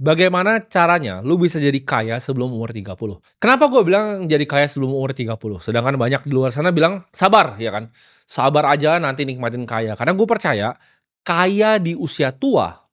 Bagaimana caranya lu bisa jadi kaya sebelum umur 30? Kenapa gue bilang jadi kaya sebelum umur 30? Sedangkan banyak di luar sana bilang, "Sabar," ya kan. "Sabar aja nanti nikmatin kaya." Karena gue percaya, kaya di usia tua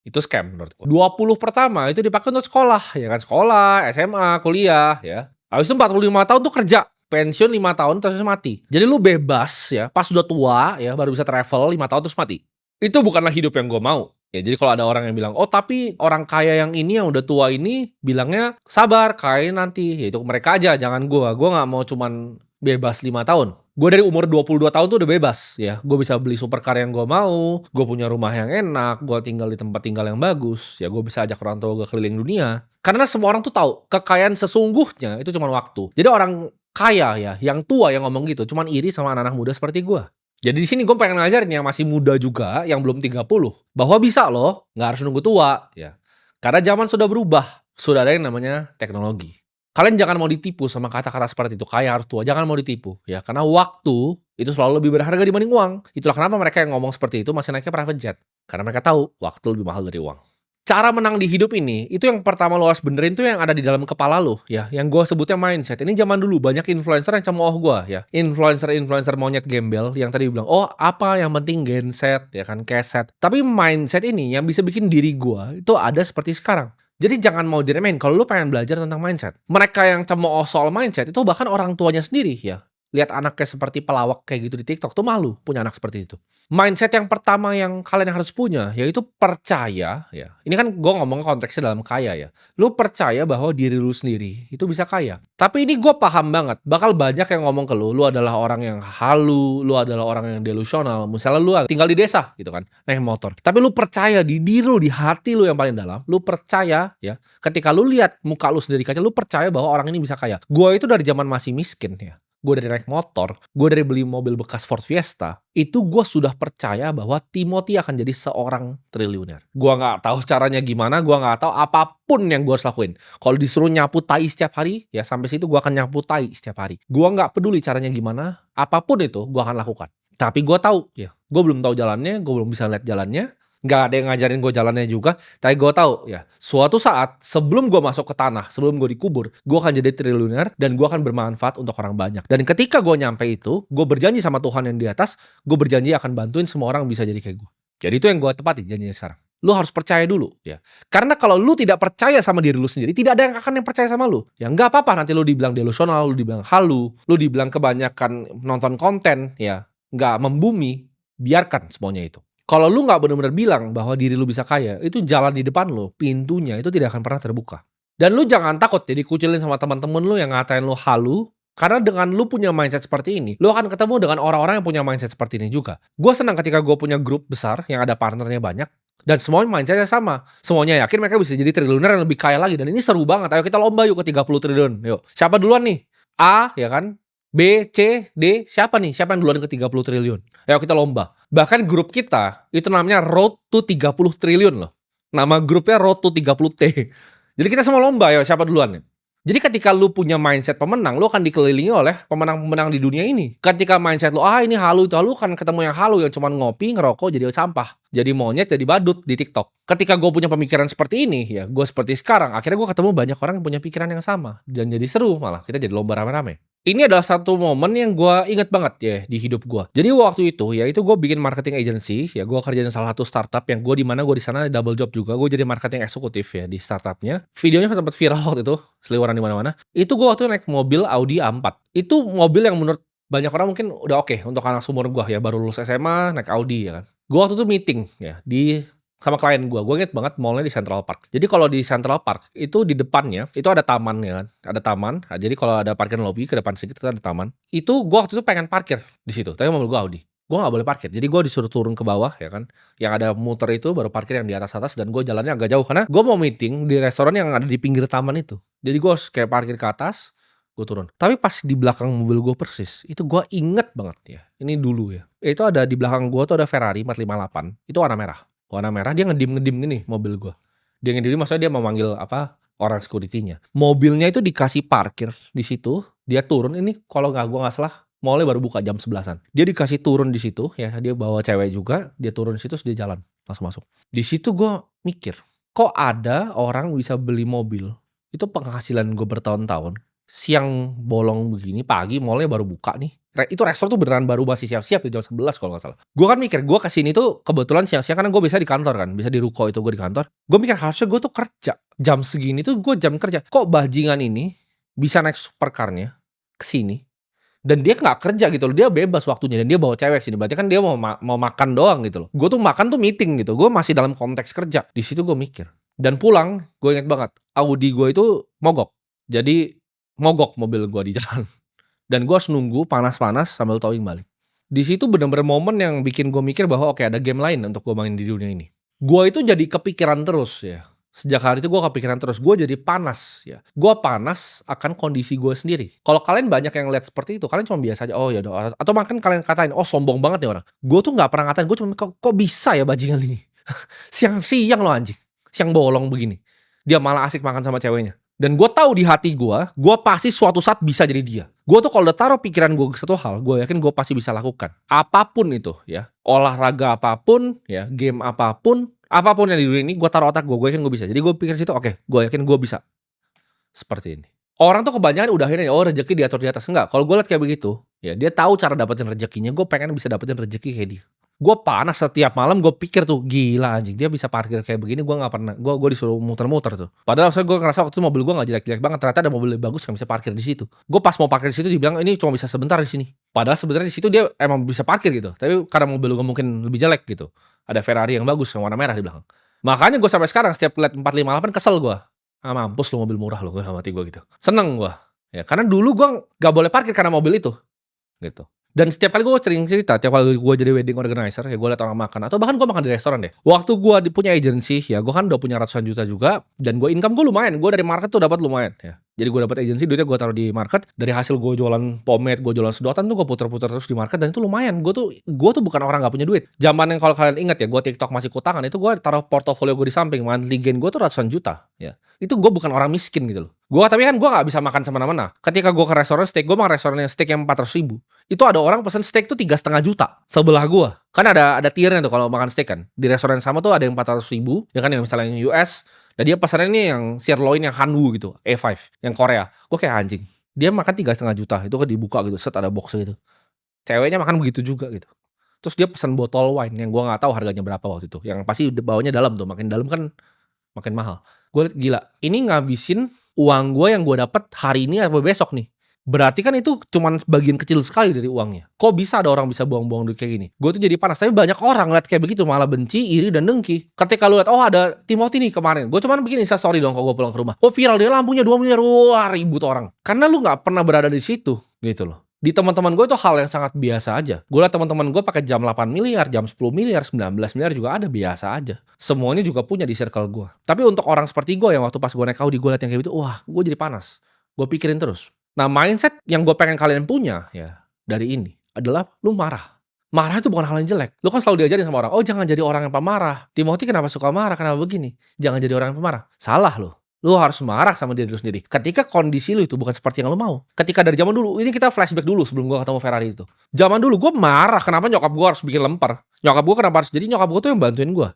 itu scam menurut gue. 20 pertama itu dipakai untuk sekolah, ya kan. Sekolah, SMA, kuliah, ya. Habis itu 45 tahun tuh kerja, pensiun 5 tahun terus mati. Jadi lu bebas ya, pas udah tua ya baru bisa travel 5 tahun terus mati. Itu bukanlah hidup yang gue mau. Ya jadi kalau ada orang yang bilang, "Oh tapi orang kaya yang ini yang udah tua ini bilangnya sabar, kaya nanti." Ya itu mereka aja, jangan gua. Gua nggak mau cuman bebas 5 tahun. Gue dari umur 22 tahun tuh udah bebas ya. Gue bisa beli supercar yang gue mau, gue punya rumah yang enak, gue tinggal di tempat tinggal yang bagus, ya gue bisa ajak orang tua gue keliling dunia. Karena semua orang tuh tahu, kekayaan sesungguhnya itu cuma waktu. Jadi orang kaya ya, yang tua yang ngomong gitu, cuman iri sama anak-anak muda seperti gue. Jadi di sini gue pengen ngajarin yang masih muda juga, yang belum 30, bahwa bisa loh, nggak harus nunggu tua, ya. Karena zaman sudah berubah, sudah ada yang namanya teknologi. Kalian jangan mau ditipu sama kata-kata seperti itu, kaya harus tua, jangan mau ditipu, ya. Karena waktu itu selalu lebih berharga dibanding uang. Itulah kenapa mereka yang ngomong seperti itu masih naiknya private jet. Karena mereka tahu waktu lebih mahal dari uang. Cara menang di hidup ini, itu yang pertama lo harus benerin tuh yang ada di dalam kepala lo, ya. Yang gue sebutnya mindset. Ini zaman dulu banyak influencer yang cemooh gue, ya. Influencer-influencer monyet gembel yang tadi bilang, oh apa yang penting genset, ya kan, keset. Tapi mindset ini yang bisa bikin diri gue itu ada seperti sekarang. Jadi jangan mau diremehin kalau lu pengen belajar tentang mindset. Mereka yang cemooh soal mindset itu bahkan orang tuanya sendiri, ya. Lihat anaknya seperti pelawak kayak gitu di TikTok tuh malu punya anak seperti itu. Mindset yang pertama yang kalian harus punya yaitu percaya ya. Ini kan gue ngomong konteksnya dalam kaya ya. Lu percaya bahwa diri lu sendiri itu bisa kaya. Tapi ini gue paham banget, bakal banyak yang ngomong ke lu adalah orang yang halu, lu adalah orang yang delusional. Misalnya lu tinggal di desa gitu kan, naik motor. Tapi lu percaya di diri lu, di hati lu yang paling dalam, lu percaya ya, ketika lu lihat muka lu sendiri di kaca, lu percaya bahwa orang ini bisa kaya. Gue itu dari zaman masih miskin ya. Gue dari naik motor, gue dari beli mobil bekas Ford Fiesta, itu gue sudah percaya bahwa Timothy akan jadi seorang triliuner. Gue nggak tahu caranya gimana, gue nggak tahu apapun yang gue harus lakuin. Kalau disuruh nyapu tai setiap hari, ya sampai situ gue akan nyapu tai setiap hari. Gue nggak peduli caranya gimana, apapun itu gue akan lakukan. Tapi gue tahu, ya, gue belum tahu jalannya, gue belum bisa lihat jalannya. Nggak ada yang ngajarin gue jalannya juga, tapi gue tahu ya, suatu saat sebelum gue masuk ke tanah, sebelum gue dikubur, gue akan jadi triliuner dan gue akan bermanfaat untuk orang banyak. Dan ketika gue nyampe itu, gue berjanji sama Tuhan yang di atas, gue berjanji akan bantuin semua orang bisa jadi kayak gue. Jadi itu yang gue tepati janjinya sekarang. Lu harus percaya dulu ya. Karena kalau lu tidak percaya sama diri lu sendiri, tidak ada yang akan yang percaya sama lu. Ya nggak apa-apa nanti lu dibilang delusional, lu dibilang halu, lu dibilang kebanyakan nonton konten ya, nggak membumi, biarkan semuanya itu. Kalau lu nggak bener-bener bilang bahwa diri lu bisa kaya, itu jalan di depan lu, pintunya itu tidak akan pernah terbuka. Dan lu jangan takut ya dikucilin sama teman-teman lu yang ngatain lu halu, karena dengan lu punya mindset seperti ini, lu akan ketemu dengan orang-orang yang punya mindset seperti ini juga. Gue senang ketika gue punya grup besar yang ada partnernya banyak, dan semuanya mindsetnya sama. Semuanya yakin mereka bisa jadi triliuner yang lebih kaya lagi, dan ini seru banget. Ayo kita lomba yuk ke 30 triliun. Yuk, siapa duluan nih? A, ya kan? B, C, D, siapa nih? Siapa yang duluan ke 30 triliun? Ayo kita lomba. Bahkan grup kita, itu namanya Road to 30 triliun loh. Nama grupnya Road to 30T. Jadi kita semua lomba, ya siapa duluan nih? Jadi ketika lu punya mindset pemenang, lu akan dikelilingi oleh pemenang-pemenang di dunia ini. Ketika mindset lu, ini halu, itu halu, kan ketemu yang halu, yang cuma ngopi, ngerokok, jadi sampah. Jadi monyet, jadi badut di TikTok. Ketika gue punya pemikiran seperti ini, ya gue seperti sekarang, akhirnya gue ketemu banyak orang yang punya pikiran yang sama. Dan jadi seru malah, kita jadi lomba rame-rame. Ini adalah satu momen yang gue inget banget ya di hidup gue. Jadi waktu itu, ya itu gue bikin marketing agency, ya gue kerja di salah satu startup yang gue di sana double job juga. Gue jadi marketing eksekutif ya di startupnya. Videonya sempat viral waktu itu, seliweran di mana-mana. Itu gue waktu itu naik mobil Audi A4. Itu mobil yang menurut banyak orang mungkin udah oke untuk anak seumur gue ya, baru lulus SMA naik Audi ya kan. Gue waktu itu meeting ya di sama klien gue inget banget mallnya di Central Park. Jadi kalau di Central Park itu di depannya itu ada taman ya kan, ada taman. Nah, jadi kalau ada parkir lobby ke depan sedikit itu ada taman. Itu gue waktu itu pengen parkir di situ, tapi mobil gue Audi. Gue nggak boleh parkir, jadi gue disuruh turun ke bawah ya kan. Yang ada muter itu baru parkir yang di atas dan gue jalannya agak jauh karena gue mau meeting di restoran yang ada di pinggir taman itu. Jadi gue harus kayak parkir ke atas, gue turun. Tapi pas di belakang mobil gue persis, itu gue inget banget ya. Ini dulu ya. Itu ada di belakang gue tuh ada Ferrari 458, itu warna merah. Warna merah, dia ngedim gini mobil gue. Dia ngedim maksudnya dia memanggil orang security-nya. Mobilnya itu dikasih parkir di situ, dia turun. Ini kalau gue nggak salah, mallnya baru buka jam 11-an. Dia dikasih turun di situ, ya dia bawa cewek juga, dia turun di situ terus dia jalan langsung masuk. Di situ gue mikir, Kok ada orang bisa beli mobil, itu penghasilan gue bertahun-tahun, siang bolong begini, pagi mall-nya baru buka nih, itu restoran tuh beneran baru masih siap-siap di jam 11 kalau nggak salah. Gue kan mikir, gue kesini tuh kebetulan siang-siang karena gue biasa di kantor kan, bisa di ruko itu gue di kantor. Gue mikir harusnya gue tuh kerja, jam segini tuh gue jam kerja. Kok bajingan ini bisa naik supercar-nya ke sini dan dia nggak kerja gitu loh, dia bebas waktunya dan dia bawa cewek sini, berarti kan dia mau makan doang gitu loh. Gue tuh makan tuh meeting gitu, gue masih dalam konteks kerja. Di situ gue mikir dan pulang, gue inget banget, Audi gue itu mogok. Jadi mogok mobil gue di jalan dan gue harus nunggu panas-panas sambil towing balik. Di situ bener-bener momen yang bikin gue mikir bahwa oke, ada game lain untuk gue main di dunia ini. Gue itu jadi kepikiran terus ya. Sejak hari itu gue kepikiran terus, gue jadi panas ya. Gue panas akan kondisi gue sendiri. Kalau kalian banyak yang lihat seperti itu, kalian cuma biasa aja, oh ya udah, atau makan kalian katain, oh sombong banget nih orang. Gue tuh nggak pernah ngatain, gue cuma kok bisa ya bajingan ini. Siang-siang lo anjing, siang bolong begini. Dia malah asik makan sama ceweknya. Dan gue tahu di hati gue pasti suatu saat bisa jadi dia. Gue tuh kalau udah taruh pikiran gue ke satu hal, gue yakin gue pasti bisa lakukan. Apapun itu ya, olahraga apapun ya, game apapun, apapun yang di dunia ini, gue taruh otak gue yakin gue bisa. Jadi gue pikir situ, oke, gue yakin gue bisa. Seperti ini. Orang tuh kebanyakan udah akhirnya, oh rezeki diatur di atas. Enggak, kalau gue liat kayak begitu, ya dia tahu cara dapetin rezekinya, gue pengen bisa dapetin rezeki kayak dia. Gue panas setiap malam, gue pikir tuh, gila anjing, dia bisa parkir kayak begini, gue gak pernah, gue disuruh muter-muter tuh. Padahal gue ngerasa waktu itu mobil gue gak jelek-jelek banget, ternyata ada mobil lebih bagus yang bisa parkir di situ. Gue pas mau parkir di situ dibilang, ini cuma bisa sebentar di sini. Padahal sebenarnya di situ dia emang bisa parkir gitu, tapi karena mobil gue mungkin lebih jelek gitu. Ada Ferrari yang bagus, yang warna merah di belakang. Makanya gue sampai sekarang setiap liat 458 kesel gue. Ah mampus lu mobil murah lu, gue sama hati gue gitu. Seneng gue. Ya, karena dulu gue gak boleh parkir karena mobil itu. Gitu. Dan setiap kali gue sering cerita, tiap kali gue jadi wedding organizer, ya gue liat orang makan, atau bahkan gue makan di restoran deh. Waktu gue punya agency, ya gue kan udah punya ratusan juta juga, dan gue income gue lumayan, gue dari market tuh dapat lumayan. Ya. Jadi gue dapat agency, duitnya gue taruh di market, dari hasil gue jualan pomade, gue jualan sedotan tuh gue puter-puter terus di market, dan itu lumayan. Gue tuh bukan orang gak punya duit. Zaman yang kalau kalian ingat ya, gue TikTok masih kutangan, itu gue taruh portofolio gue di samping, monthly gain gue tuh ratusan juta. Ya. Itu gue bukan orang miskin gitu loh. Tapi kan gue gak bisa makan semena-mena. Ketika gue ke restoran steak, gue makan restoran yang steak yang 400.000. Itu ada orang pesen steak tuh 3,5 juta sebelah gue. Kan ada tiernya tuh kalau makan steak kan. Di restoran yang sama tuh ada yang 400.000, ya kan, yang misalnya yang US. Dan dia pesannya ini yang sirloin yang Hanwoo gitu, A5, yang Korea. Gue kayak anjing. Dia makan 3,5 juta, itu kan dibuka gitu, set ada box gitu. Ceweknya makan begitu juga gitu. Terus dia pesan botol wine yang gue nggak tahu harganya berapa waktu itu. Yang pasti bawanya dalam tuh, makin dalam kan makin mahal. Gue liat gila, ini ngabisin uang gue yang gue dapat hari ini atau besok nih. Berarti kan itu cuman bagian kecil sekali dari uangnya. Kok bisa ada orang bisa buang-buang duit kayak gini? Gue tuh jadi panas. Tapi banyak orang liat kayak begitu malah benci, iri, dan dengki. Ketika lu liat, oh ada Timothy nih kemarin. Gue cuman bikin Instastory dong kalau gue pulang ke rumah. Oh viral, dia lampunya 2 miliar. Wah ribut orang. Karena lu gak pernah berada di situ gitu loh. Di teman-teman gue itu hal yang sangat biasa aja. Gue liat teman-teman gue pakai jam 8 miliar, jam 10 miliar, 19 miliar juga ada, biasa aja. Semuanya juga punya di circle gue. Tapi untuk orang seperti gue yang waktu pas gue naik Audi, gue liat yang kayak gitu, wah gue jadi panas. Gue pikirin terus. Nah mindset yang gue pengen kalian punya ya dari ini adalah lu marah. Marah itu bukan hal yang jelek. Lu kan selalu diajarin sama orang, oh jangan jadi orang yang pemarah. Timothy kenapa suka marah, kenapa begini? Jangan jadi orang yang pemarah. Salah lu. Lu harus marah sama diri lu sendiri. Ketika kondisi lu itu bukan seperti yang lu mau. Ketika dari zaman dulu, ini kita flashback dulu sebelum gue ketemu Ferrari itu. Zaman dulu gue marah kenapa nyokap gue harus bikin lemper. Nyokap gue kenapa harus, jadi nyokap gue tuh yang bantuin gue.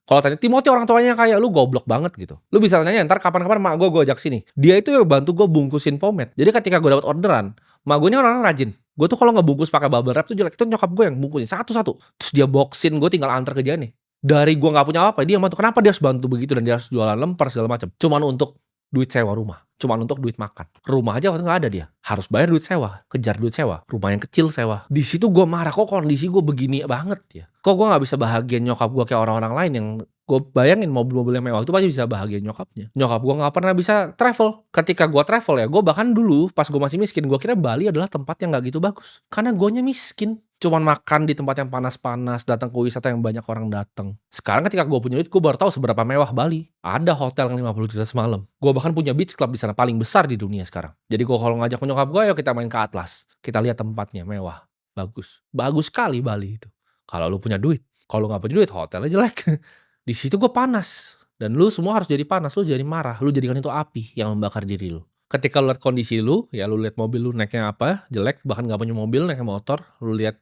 Kalau tanya Timothy orang tuanya kayak lu goblok banget gitu. Lu bisa tanya ntar kapan-kapan mak gue ajak sini. Dia itu yang bantu gue bungkusin pomade. Jadi ketika gue dapat orderan, mak gue ini orang rajin. Gue tuh kalau ngebungkus pakai bubble wrap tuh jelek. Itu nyokap gue yang bungkusin satu-satu. Terus dia boxin, gue tinggal antar ke dia nih. Dari gue nggak punya apa, dia bantu. Kenapa dia harus bantu begitu dan dia harus jualan lemper segala macam? Cuman untuk duit sewa rumah, cuman untuk duit makan. Rumah aja waktu nggak ada dia, harus bayar duit sewa, kejar duit sewa, rumah yang kecil sewa. Di situ gue marah, kok kondisi gue begini banget ya? Kok gue nggak bisa bahagian nyokap gue kayak orang-orang lain yang gue bayangin mobil-mobil yang mewah itu pasti bisa bahagia nyokapnya. Nyokap gue nggak pernah bisa travel. Ketika gue travel ya, gue bahkan dulu pas gue masih miskin, gue kira Bali adalah tempat yang nggak gitu bagus, karena gue miskin. Cuman makan di tempat yang panas-panas, datang ke wisata yang banyak orang datang. Sekarang ketika gue punya duit, gue baru tahu seberapa mewah Bali. Ada hotel yang 50 juta semalam. Gue bahkan punya beach club di sana paling besar di dunia sekarang. Jadi gue kalau ngajak nyokap gue, ayo kita main ke Atlas. Kita lihat tempatnya mewah, bagus, bagus sekali Bali itu. Kalau lu punya duit, kalau nggak punya duit, hotelnya jelek. Di situ gue panas. Dan lu semua harus jadi panas, lu jadi marah, lu jadikan itu api yang membakar diri lu. Ketika lu lihat kondisi lu, ya lu lihat mobil lu naiknya apa, jelek, bahkan gak punya mobil, naiknya motor, lu lihat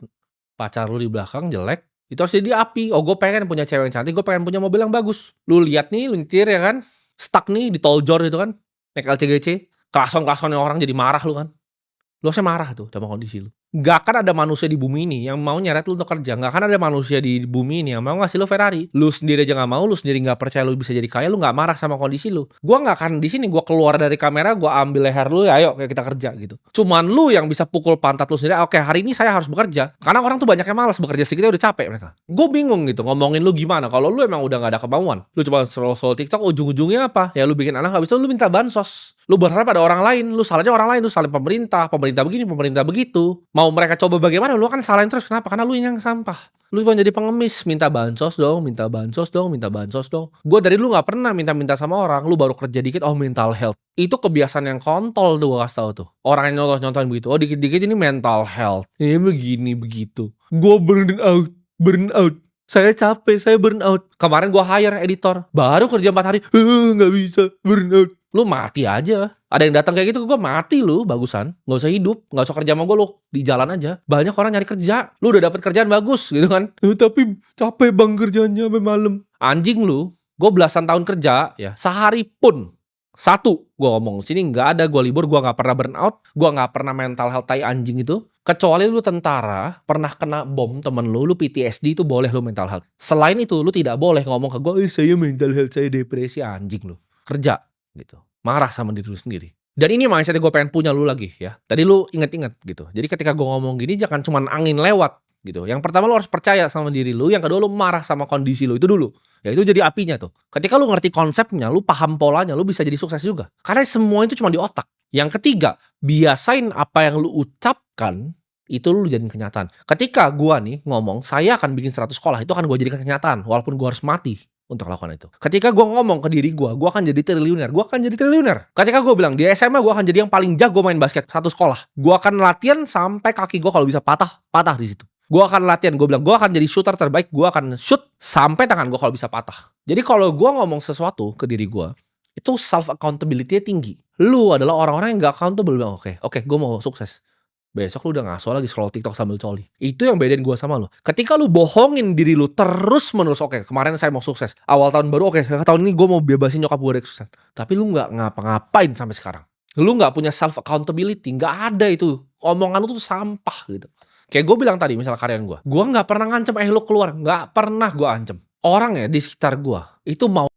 pacar lu di belakang jelek, Itu harus jadi api. Oh, gue pengen punya cewek yang cantik, gue pengen punya mobil yang bagus. Lu lihat nih, lu nyetir ya kan, stuck nih di tol Jor itu kan, naik LCGC, klakson-klaksonnya orang jadi marah lu kan. Lu harusnya marah tuh sama kondisi lu. Nggak akan ada manusia di bumi ini yang mau nyeret lu untuk kerja. Nggak akan ada manusia di bumi ini yang mau ngasih lu Ferrari. Lu sendiri aja nggak mau, lu sendiri nggak percaya lu bisa jadi kaya, lu nggak marah sama kondisi lu. Gua nggak akan di sini, gua keluar dari kamera, gua ambil leher lu, ya ayo kayak kita kerja gitu. Cuman lu yang bisa pukul pantat lu sendiri, oke hari ini saya harus bekerja. Karena orang tuh banyak yang malas bekerja sedikit udah capek mereka. Gue bingung gitu ngomongin lu gimana kalau lu emang udah nggak ada kemauan. Lu cuma scroll TikTok, ujung-ujungnya apa? Ya lu bikin anak habis itu lu minta bansos. Lu berharap ada orang lain, lu salahnya orang lain, lu salahin pemerintah begini, pemerintah begitu. Mau mereka coba bagaimana, lu kan salahin terus. Kenapa? Karena lu yang sampah. Lu cuma jadi pengemis, minta bansos dong, minta bansos dong, minta bansos dong. Gue dari dulu nggak pernah minta-minta sama orang. Lu baru kerja dikit, oh mental health. Itu kebiasaan yang kontol tuh gue kasih tau tuh. Orang yang nyontoh-nyontohin begitu. Oh dikit-dikit ini mental health. Ini begini begitu. Gue burn out. Saya capek, saya burn out. Kemarin gue hire editor, baru kerja 4 hari, nggak bisa, burn out. Lu mati aja. Ada yang datang kayak gitu ke gue, mati lu, bagusan. Nggak usah hidup, nggak usah kerja sama gue lu, di jalan aja. Banyak orang nyari kerja, lu udah dapet kerjaan bagus gitu kan. Tapi capek bang kerjanya sampai malam. Anjing lu, gue belasan tahun kerja, ya sehari pun. Satu, gue ngomong sini nggak ada gue libur, gue nggak pernah burn out, gue nggak pernah mental health tai anjing itu. Kecuali lu tentara, pernah kena bom temen lu PTSD itu boleh lu mental health. Selain itu, lu tidak boleh ngomong ke gue, saya mental health, saya depresi, anjing lu. Kerja, gitu. Marah sama diri lu sendiri. Dan ini mindset gue pengen punya lu lagi ya. Tadi lu inget-inget gitu. Jadi ketika gue ngomong gini, jangan cuman angin lewat gitu. Yang pertama lu harus percaya sama diri lu, yang kedua lu marah sama kondisi lu, itu dulu. Ya itu jadi apinya tuh. Ketika lu ngerti konsepnya, lu paham polanya, lu bisa jadi sukses juga. Karena semua itu cuma di otak. Yang ketiga, biasain apa yang lu ucapkan, itu lu jadiin kenyataan. Ketika gua nih ngomong, saya akan bikin 100 sekolah, itu akan gua jadikan kenyataan. Walaupun gua harus mati untuk lakukan itu. Ketika gua ngomong ke diri gua akan jadi triliuner. Gua akan jadi triliuner. Ketika gua bilang, di SMA gua akan jadi yang paling jago main basket, satu sekolah. Gua akan latihan sampai kaki gua kalau bisa patah di situ. Gue akan latihan, gue bilang gue akan jadi shooter terbaik, gue akan shoot sampai tangan gue kalau bisa patah. Jadi kalau gue ngomong sesuatu ke diri gue, itu self accountability-nya tinggi. Lu adalah orang-orang yang gak accountable, bilang oke, gue mau sukses. Besok lu udah ngaso lagi scroll TikTok sambil coli. Itu yang bedain gue sama lu. Ketika lu bohongin diri lu terus menerus, oke kemarin saya mau sukses, awal tahun baru, oke tahun ini gue mau bebasin nyokap gue dari kesuksesan. Tapi lu gak ngapa-ngapain sampai sekarang. Lu gak punya self accountability, gak ada itu. Omongan lu tuh sampah gitu. Kayak gue bilang tadi, misalnya karyawan gue gak pernah ngancem lu keluar, gak pernah gue ancem. Orang ya di sekitar gue itu mau